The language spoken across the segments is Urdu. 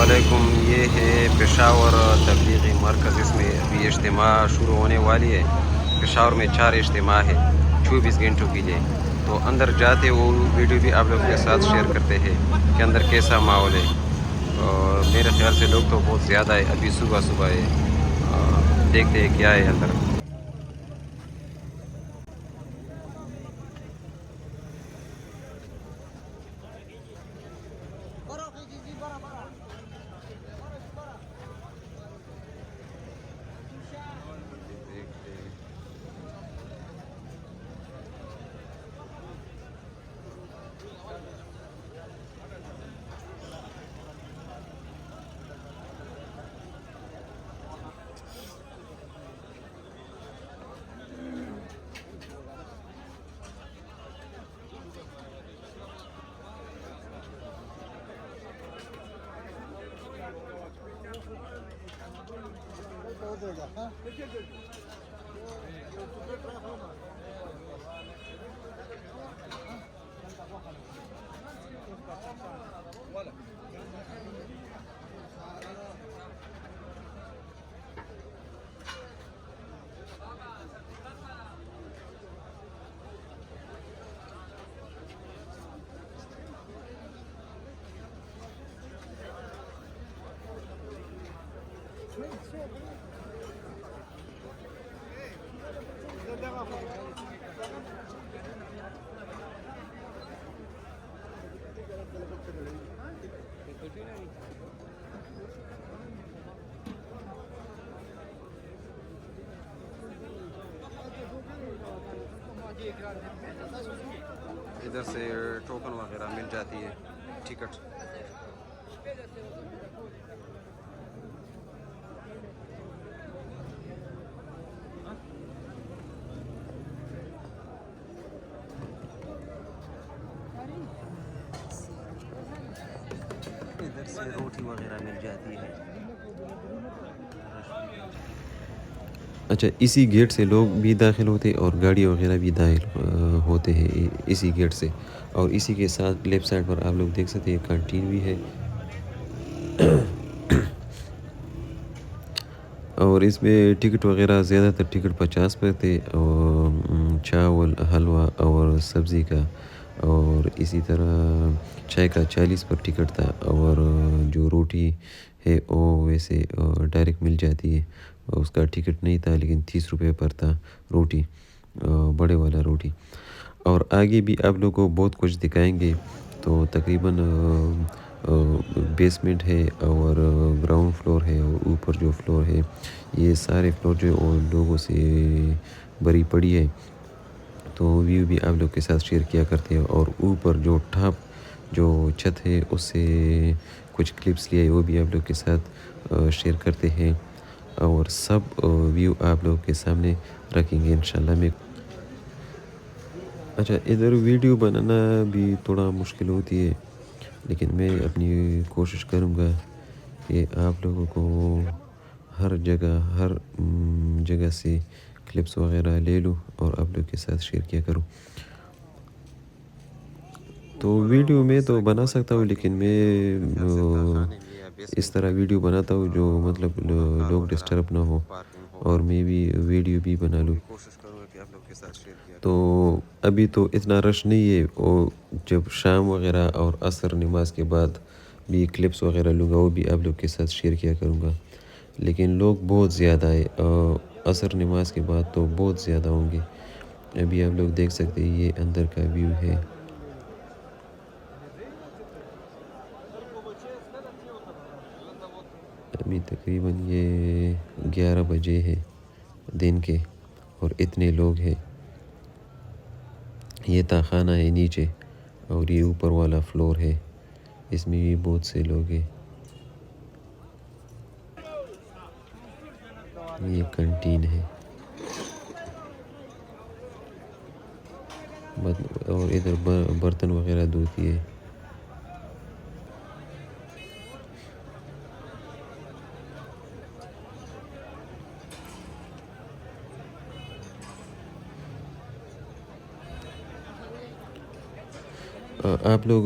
علیکم، یہ ہے پشاور تبلیغی مرکز، اس میں ابھی اجتماع شروع ہونے والی ہے۔ پشاور میں 4 اجتماع ہے 24 گھنٹوں کے لیے، تو اندر جاتے وہ ویڈیو بھی آپ لوگوں کے ساتھ شیئر کرتے ہیں کہ اندر کیسا ماحول ہے۔ اور میرے خیال سے لوگ تو بہت زیادہ ہے، ابھی صبح صبح ہے، دیکھتے ہیں کیا ہے اندر۔ ادھر سے ٹوکن وغیرہ مل جاتی ہے، ٹکٹ۔ ادھر سے روٹی وغیرہ مل جاتی ہے۔ اچھا، اسی گیٹ سے لوگ بھی داخل ہوتے اور گاڑی وغیرہ بھی داخل ہوتے ہیں اسی گیٹ سے، اور اسی کے ساتھ لیفٹ سائڈ پر آپ لوگ دیکھ سکتے ہیں کینٹین بھی ہے۔ اور اس میں ٹکٹ وغیرہ زیادہ تر ٹکٹ 50 پر تھے، اور چاول، حلوہ اور سبزی کا، اور اسی طرح چائے کا 40 پر ٹکٹ تھا، اور جو روٹی ہے وہ ویسے ڈائریکٹ مل جاتی ہے، اس کا ٹکٹ نہیں تھا لیکن 30 روپے پر تھا روٹی، بڑے والا روٹی۔ اور آگے بھی آپ لوگوں کو بہت کچھ دکھائیں گے، تو تقریباً بیسمنٹ ہے اور گراؤنڈ فلور ہے، اور اوپر جو فلور ہے، یہ سارے فلور جو ہے وہ لوگوں سے بھری پڑی ہے، تو ویو بھی آپ لوگ کے ساتھ شیئر کیا کرتے ہیں۔ اور اوپر جو ٹاپ جو چھت ہے اس سے کچھ کلپس لیے وہ بھی آپ لوگ کے ساتھ شیئر کرتے ہیں، اور سب ویو آپ لوگوں کے سامنے رکھیں گے انشاءاللہ۔ میں اچھا، ادھر ویڈیو بنانا بھی تھوڑا مشکل ہوتی ہے، لیکن میں اپنی کوشش کروں گا کہ آپ لوگوں کو ہر جگہ سے کلپس وغیرہ لے لوں اور آپ لوگ کے ساتھ شیئر کیا کروں۔ تو ویڈیو میں تو بنا سکتا ہوں، لیکن میں اس طرح ویڈیو بناتا ہوں جو مطلب لوگ ڈسٹرب نہ ہو، اور میں بھی ویڈیو بھی بنا لوں۔ تو ابھی تو اتنا رش نہیں ہے، اور جب شام وغیرہ اور عصر نماز کے بعد بھی کلپس وغیرہ لوں گا، وہ بھی آپ لوگ کے ساتھ شیئر کیا کروں گا۔ لیکن لوگ بہت زیادہ ہے، عصر نماز کے بعد تو بہت زیادہ ہوں گے۔ ابھی آپ لوگ دیکھ سکتے ہیں، یہ اندر کا ویو ہے۔ ابھی تقریباً یہ 11 بجے ہے دن کے، اور اتنے لوگ ہیں۔ یہ تہخانہ ہے نیچے، اور یہ اوپر والا فلور ہے، اس میں بھی بہت سے لوگ ہیں۔ یہ کنٹین ہے، اور ادھر برتن وغیرہ دھوتی ہے۔ آپ لوگ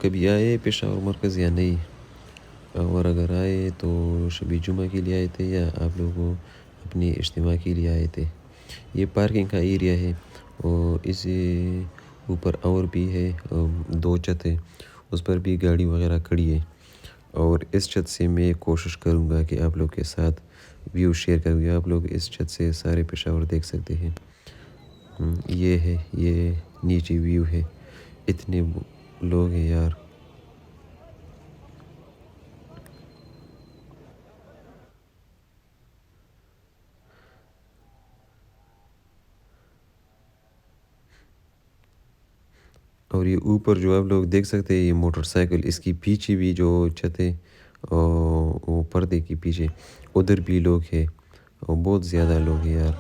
کبھی آئے پشاور مرکز یا نہیں؟ اور اگر آئے تو شبی جمعہ کے لیے آئے تھے یا آپ لوگوں اپنی اجتماع کے لیے آئے تھے؟ یہ پارکنگ کا ایریا ہے اور اس اوپر اور بھی ہے 2 چھت ہے، اس پر بھی گاڑی وغیرہ کھڑی ہے، اور اس چھت سے میں کوشش کروں گا کہ آپ لوگ کے ساتھ ویو شیئر کروں گا۔ آپ لوگ اس چھت سے سارے پشاور دیکھ سکتے ہیں۔ یہ ہے، یہ نیچے ویو ہے، اتنے لوگ ہیں یار۔ اور یہ اوپر جو آپ لوگ دیکھ سکتے ہیں یہ موٹر سائیکل، اس کی پیچھے بھی جو چھت ہے وہ پردے کی پیچھے ادھر بھی لوگ ہیں، اور بہت زیادہ لوگ ہیں یار۔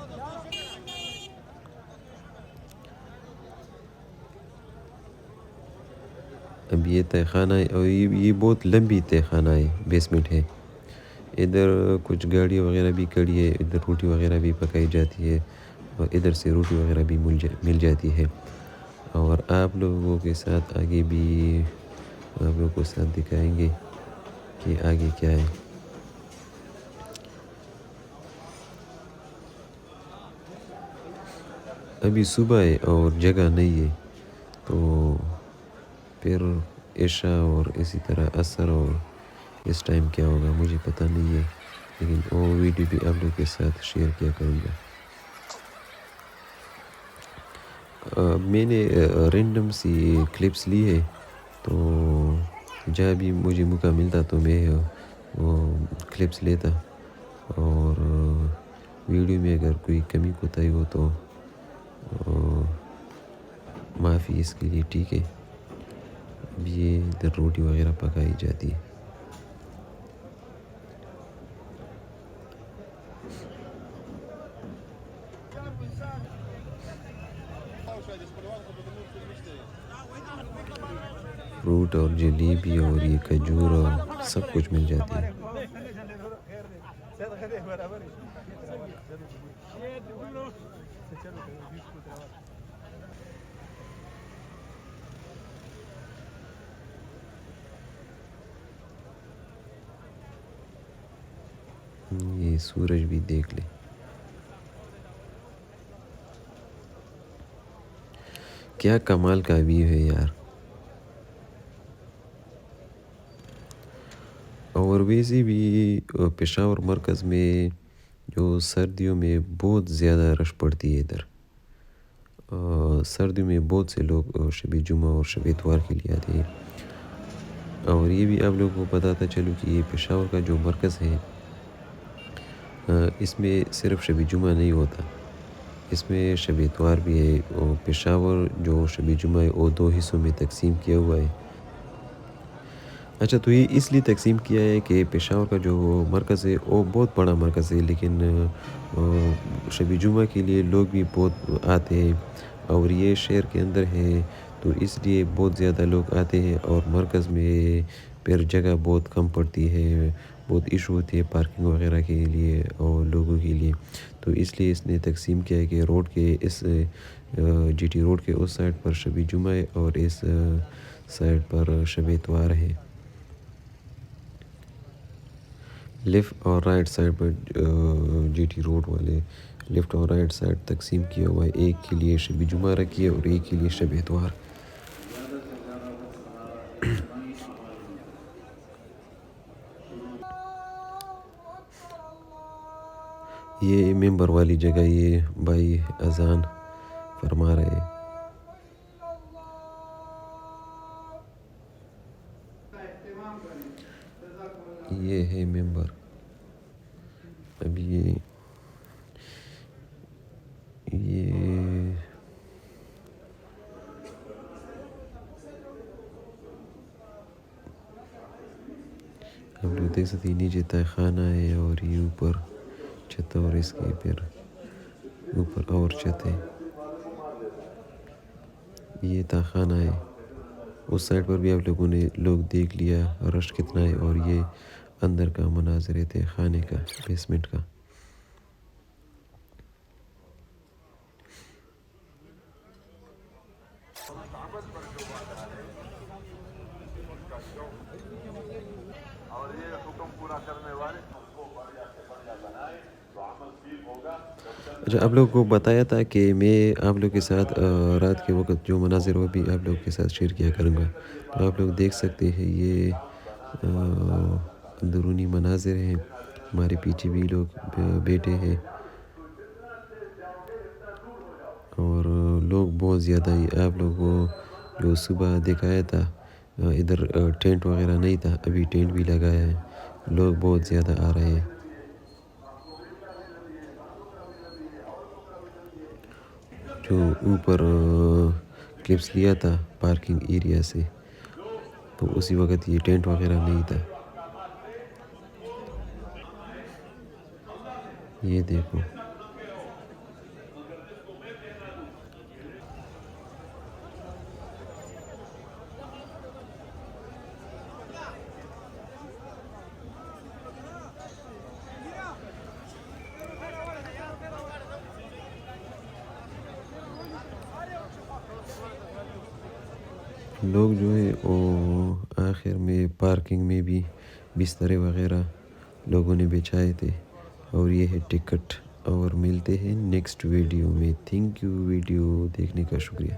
اب یہ تہہ خانہ ہے، اور یہ بہت لمبی تہہ خانہ ہے، بیسمنٹ ہے۔ ادھر کچھ گاڑی وغیرہ بھی کھڑی ہے، ادھر روٹی وغیرہ بھی پکائی جاتی ہے، اور ادھر سے روٹی وغیرہ بھی مل جاتی ہے۔ اور آپ لوگوں کے ساتھ آگے بھی آپ لوگوں کو ساتھ دکھائیں گے کہ آگے کیا ہے۔ ابھی صبح ہے اور جگہ نہیں ہے، تو پھر عشاء اور اسی طرح عصر اور اس ٹائم کیا ہوگا مجھے پتہ نہیں ہے، لیکن وہ ویڈیو بھی آپ لوگ کے ساتھ شیئر کیا کروں گا۔ میں نے رینڈم سی کلپس لی ہے، تو جہاں بھی مجھے موقع ملتا تو میں وہ کلپس لیتا، اور ویڈیو میں اگر کوئی کمی کوتاہی ہو تو معافی اس کے لیے، ٹھیک ہے۔ اب یہ ادھر روٹی وغیرہ پکائی جاتی ہے۔ فروٹ اور جلیبی اور یہ کھجور اور سب کچھ مل جاتی ہے۔ یہ سورج بھی دیکھ لے، کیا کمال کا ویو ہے یار۔ اور ویسے بھی پشاور مرکز میں جو سردیوں میں بہت زیادہ رش پڑتی ہے ادھر، سردیوں میں بہت سے لوگ شب جمعہ اور شب اتوار کے لیے آتے ہیں۔ اور یہ بھی آپ لوگوں کو بتاتا چلوں کہ یہ پشاور کا جو مرکز ہے، اس میں صرف شب جمعہ نہیں ہوتا، اس میں شب اتوار بھی ہے۔ اور پشاور جو شب جمعہ ہے وہ 2 حصوں میں تقسیم کیا ہوا ہے۔ اچھا، تو یہ اس لیے تقسیم کیا ہے کہ پشاور کا جو مرکز ہے وہ بہت بڑا مرکز ہے، لیکن شب جمعہ کے لیے لوگ بھی بہت آتے ہیں، اور یہ شہر کے اندر ہے تو اس لیے بہت زیادہ لوگ آتے ہیں، اور مرکز میں پھر جگہ بہت کم پڑتی ہے، بہت ایشو ہوتی ہے پارکنگ وغیرہ کے لیے اور لوگوں کے لیے، تو اس لیے اس نے تقسیم کیا ہے کہ روڈ کے اس جی ٹی روڈ کے اس سائڈ پر شب جمعہ ہے اور اس سائڈ پر شب اتوار ہے۔ لیفٹ اور رائٹ سائڈ پر جی ٹی روڈ والے لیفٹ اور رائٹ سائڈ تقسیم کیا ہوا ہے، ایک کے لیے شب جمعہ رکھی ہے اور ایک کے لیے شب اتوار۔ یہ ممبر والی جگہ، یہ بھائی اذان فرما رہے ہیں۔ یہ ہے ممبر، اب یہ ہم لوگ دیکھ سکتے ہیں نیچے تہہ خانہ ہے، اور یہ اوپر چھت، اور اس کے پھر اوپر اور چھت ہے۔ یہ تہہ خانہ ہے، اس سائڈ پر بھی آپ لوگوں نے لوگ دیکھ لیا رش کتنا ہے، اور یہ اندر کا مناظر ہے تہہ خانے کا، بیسمنٹ کا۔ اچھا، آپ لوگوں کو بتایا تھا کہ میں آپ لوگ کے ساتھ رات کے وقت جو مناظر وہ بھی آپ لوگ کے ساتھ شیئر کیا کروں گا. تو آپ لوگ دیکھ سکتے ہیں یہ اندرونی مناظر ہیں. ہمارے پیچھے بھی لوگ بیٹھے ہیں اور لوگ بہت زیادہ ہی. آپ لوگوں کو جو صبح دکھایا تھا ادھر ٹینٹ وغیرہ نہیں تھا، ابھی ٹینٹ بھی لگایا ہے. لوگ بہت زیادہ آ رہے ہیں. جو اوپر کلپس لیا تھا پارکنگ ایریا سے تو اسی وقت یہ ٹینٹ وغیرہ نہیں تھا. یہ دیکھو لوگ جو ہے وہ آخر میں پارکنگ میں بھی بسترے وغیرہ لوگوں نے بچھائے تھے. اور یہ ہے ٹکٹ. اور ملتے ہیں نیکسٹ ویڈیو میں. تھینک یو ویڈیو دیکھنے کا شکریہ.